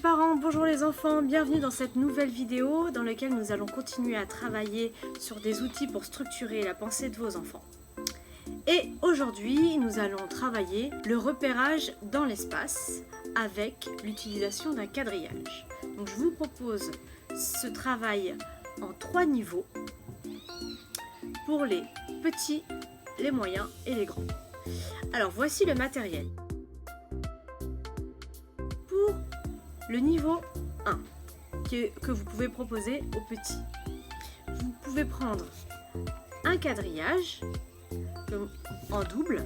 parents, bonjour les enfants, bienvenue dans cette nouvelle vidéo dans laquelle nous allons continuer à travailler sur des outils pour structurer la pensée de vos enfants. Et aujourd'hui, nous allons travailler le repérage dans l'espace avec l'utilisation d'un quadrillage. Donc je vous propose ce travail en 3 niveaux pour les petits, les moyens et les grands. Alors voici le matériel. Pour le niveau 1 que vous pouvez proposer aux petits, vous pouvez prendre un quadrillage en double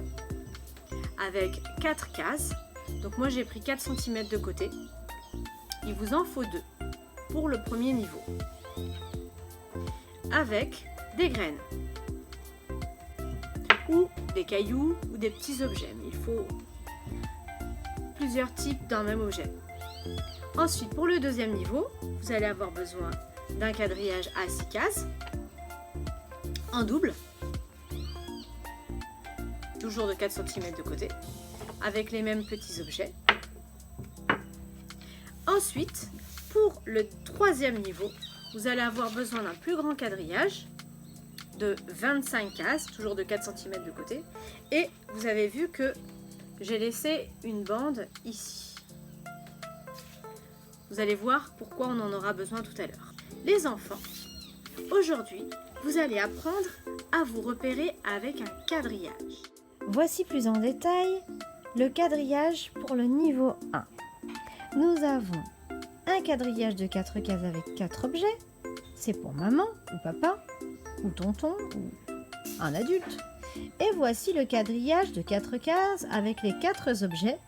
avec 4 cases. Donc moi j'ai pris 4 cm de côté. Il vous en faut 2 pour le premier niveau. Avec des graines ou des cailloux ou des petits objets. Mais il faut plusieurs types d'un même objet. Ensuite, pour le deuxième niveau, vous allez avoir besoin d'un quadrillage à 6 cases en double, toujours de 4 cm de côté, avec les mêmes petits objets. Ensuite, pour le troisième niveau, vous allez avoir besoin d'un plus grand quadrillage de 25 cases, toujours de 4 cm de côté. Et vous avez vu que j'ai laissé une bande ici. Vous allez voir pourquoi on en aura besoin tout à l'heure. Les enfants, aujourd'hui, vous allez apprendre à vous repérer avec un quadrillage. Voici plus en détail le quadrillage pour le niveau 1. Nous avons un quadrillage de 4 cases avec 4 objets. C'est pour maman ou papa ou tonton ou un adulte. Et voici le quadrillage de 4 cases avec les 4 objets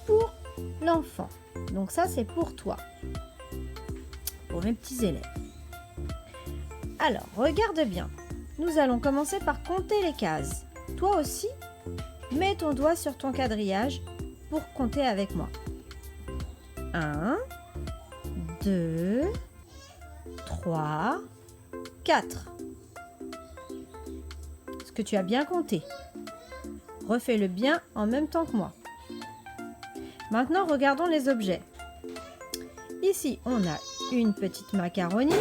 pour l'enfant. Donc ça, c'est pour toi, pour mes petits élèves. Alors, regarde bien. Nous allons commencer par compter les cases. Toi aussi, mets ton doigt sur ton quadrillage pour compter avec moi. 1, 2, 3, 4. Est-ce que tu as bien compté? Refais-le bien en même temps que moi. Maintenant, regardons les objets. Ici, on a une petite macaroni,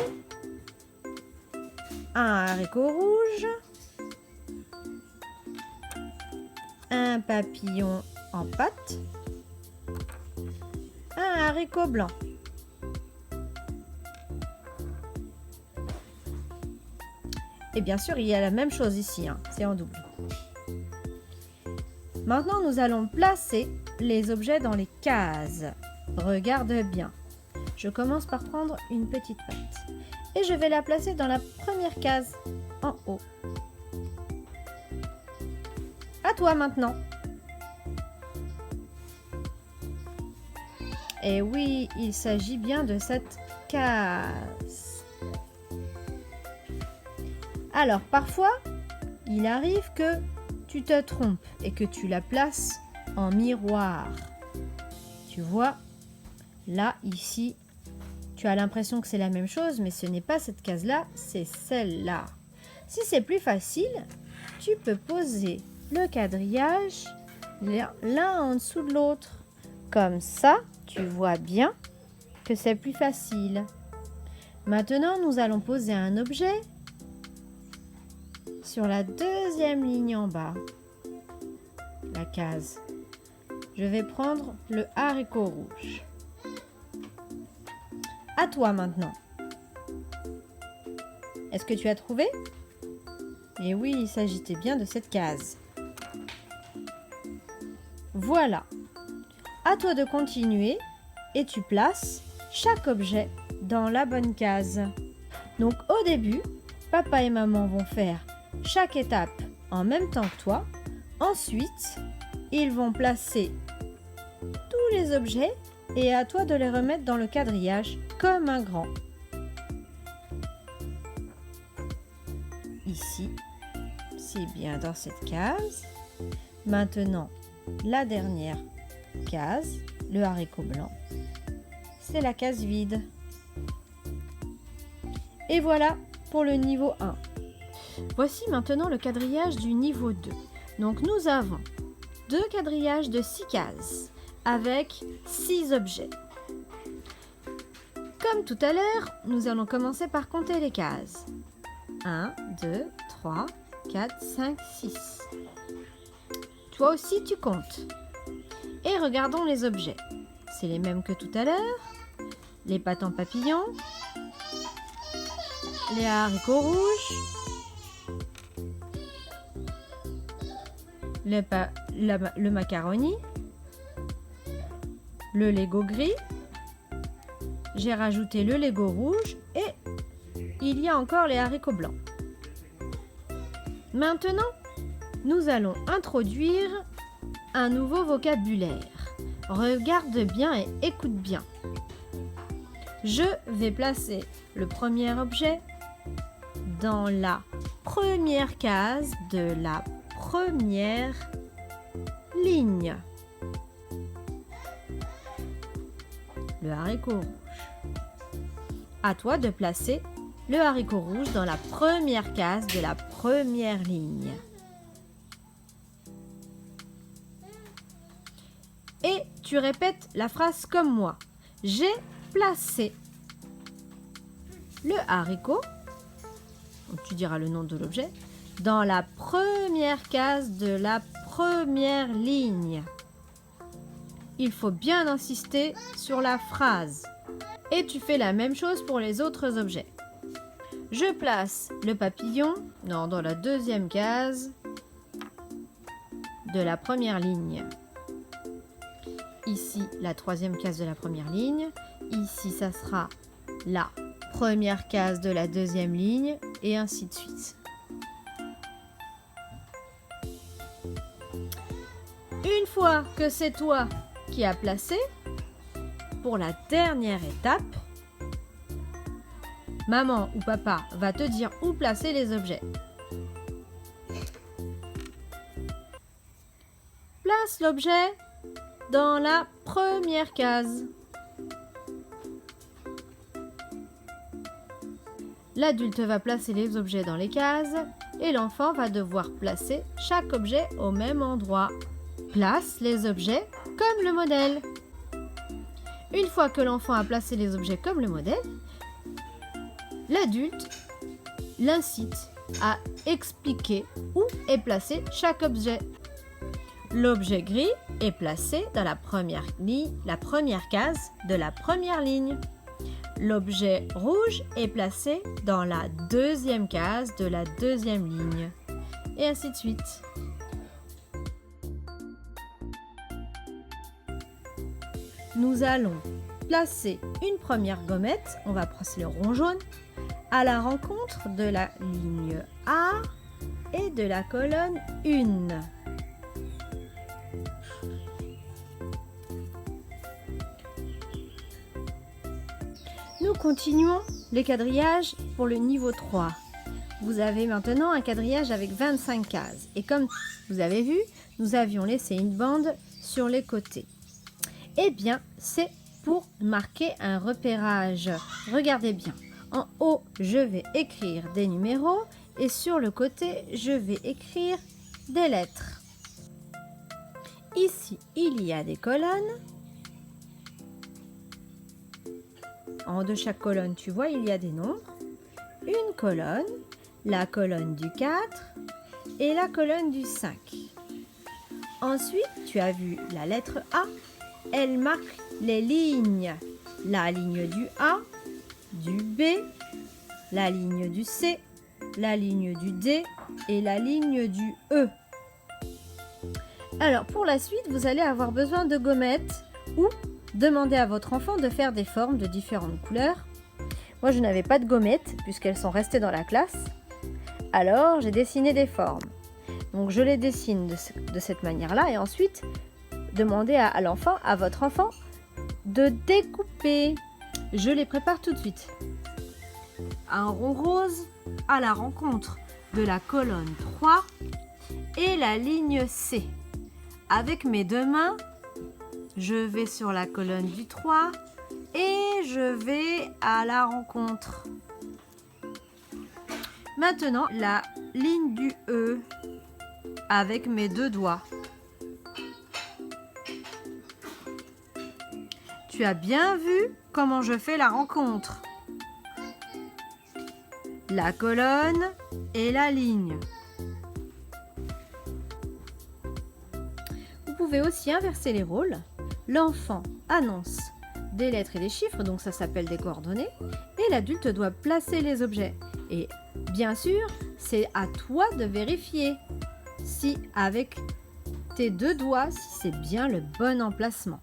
un haricot rouge, un papillon en pâte, un haricot blanc. Et bien sûr, il y a la même chose ici, c'est en double. Maintenant, nous allons placer les objets dans les cases. Regarde bien. Je commence par prendre une petite pâte et je vais la placer dans la première case en haut. À toi maintenant. Et oui, il s'agit bien de cette case. Alors, parfois, il arrive que tu te trompes et que tu la places en miroir. Tu vois, là, ici, tu as l'impression que c'est la même chose, mais ce n'est pas cette case-là, c'est celle-là. Si c'est plus facile, tu peux poser le quadrillage l'un en dessous de l'autre. Comme ça, tu vois bien que c'est plus facile. Maintenant, nous allons poser un objet sur la deuxième ligne en bas, la case. Je vais prendre le haricot rouge. À toi maintenant. Est-ce que tu as trouvé? Eh oui, il s'agissait bien de cette case. Voilà. À toi de continuer et tu places chaque objet dans la bonne case. Donc au début, papa et maman vont faire chaque étape en même temps que toi. Ensuite, ils vont placer tous les objets et à toi de les remettre dans le quadrillage comme un grand. Ici, c'est bien dans cette case. Maintenant, la dernière case, le haricot blanc, c'est la case vide. Et voilà pour le niveau 1. Voici maintenant le quadrillage du niveau 2. Donc nous avons 2 quadrillages de 6 cases avec 6 objets. Comme tout à l'heure, nous allons commencer par compter les cases. 1, 2, 3, 4, 5, 6. Toi aussi, tu comptes. Et regardons les objets. C'est les mêmes que tout à l'heure. Les pâtes en papillon, les haricots rouges, le macaroni, le Lego gris. J'ai rajouté le Lego rouge et il y a encore les haricots blancs. Maintenant, nous allons introduire un nouveau vocabulaire. Regarde bien et écoute bien. Je vais placer le premier objet dans la première case de la première ligne. Le haricot rouge. À toi de placer le haricot rouge dans la première case de la première ligne. Et tu répètes la phrase comme moi. J'ai placé le haricot, tu diras le nom de l'objet, dans la première case de la première ligne. Il faut bien insister sur la phrase. Et tu fais la même chose pour les autres objets. Je place le papillon dans la deuxième case de la première ligne. Ici, la troisième case de la première ligne. Ici, ça sera la première case de la deuxième ligne et ainsi de suite. Une fois que c'est toi qui as placé, pour la dernière étape, maman ou papa va te dire où placer les objets. Place l'objet dans la première case. L'adulte va placer les objets dans les cases et l'enfant va devoir placer chaque objet au même endroit. Place les objets comme le modèle. Une fois que l'enfant a placé les objets comme le modèle, l'adulte l'incite à expliquer où est placé chaque objet. L'objet gris est placé dans la première case de la première ligne. L'objet rouge est placé dans la deuxième case de la deuxième ligne. Et ainsi de suite. Nous allons placer une première gommette, on va placer le rond jaune, à la rencontre de la ligne A et de la colonne 1. Nous continuons les quadrillages pour le niveau 3. Vous avez maintenant un quadrillage avec 25 cases. Et comme vous avez vu, nous avions laissé une bande sur les côtés. Eh bien, c'est pour marquer un repérage. Regardez bien. En haut, je vais écrire des numéros et sur le côté, je vais écrire des lettres. Ici, il y a des colonnes. En haut de chaque colonne, tu vois, il y a des nombres. Une colonne, la colonne du 4 et la colonne du 5. Ensuite, tu as vu la lettre A. Elle marque les lignes. La ligne du A, du B, la ligne du C, la ligne du D et la ligne du E. Alors, pour la suite, vous allez avoir besoin de gommettes ou demander à votre enfant de faire des formes de différentes couleurs. Moi, je n'avais pas de gommettes puisqu'elles sont restées dans la classe. Alors, j'ai dessiné des formes. Donc, je les dessine de cette manière-là et ensuite, demandez à l'enfant, à votre enfant, de découper. Je les prépare tout de suite. Un rond rose à la rencontre de la colonne 3 et la ligne C. Avec mes deux mains, je vais sur la colonne du 3 et je vais à la rencontre. Maintenant, la ligne du E avec mes deux doigts. tu as bien vu comment je fais la rencontre. La colonne et la ligne. Vous pouvez aussi inverser les rôles. L'enfant annonce des lettres et des chiffres, donc ça s'appelle des coordonnées, et l'adulte doit placer les objets. Et bien sûr, c'est à toi de vérifier si avec tes 2 doigts, si c'est bien le bon emplacement.